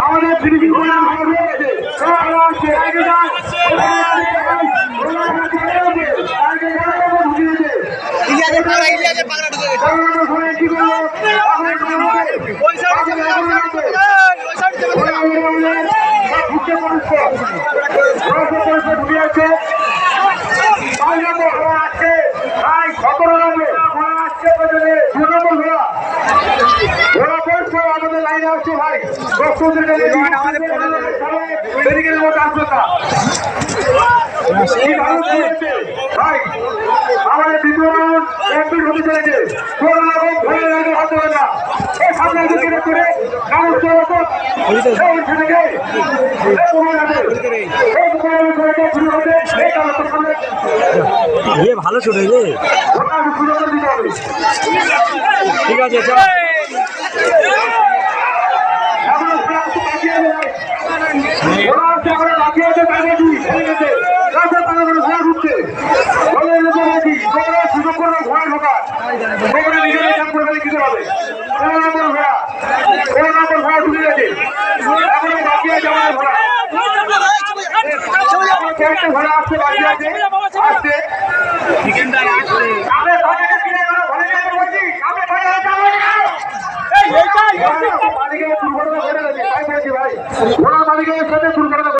আমাদের ফিনিশিং করে আমাদের লাইনে আসছে ভাই আমাদের দ্বিতীয় রাউন্ড কমপ্লিট হতে চলেছে। কোনো রকম ভয়ে লাগে হতে হবে না। এই সামনে দিকে করে ভালো ছোট ঠিক আছে সুযোগ করবে ঘোড়া ঢোকা নিজের কাম করে দিতে হবে। কোনো নম্বর ঘোড়া ঢুকে গেছে এখন বাকি আছে আমাদের ঘোড়া ঘোড়া আসছে বাকি আছে আসছে মালিকের দুর্ঘটনা ঘটে গেছে তাই বলছি ভাই ঘোড়া মালিকের সাথে দুর্ঘটনা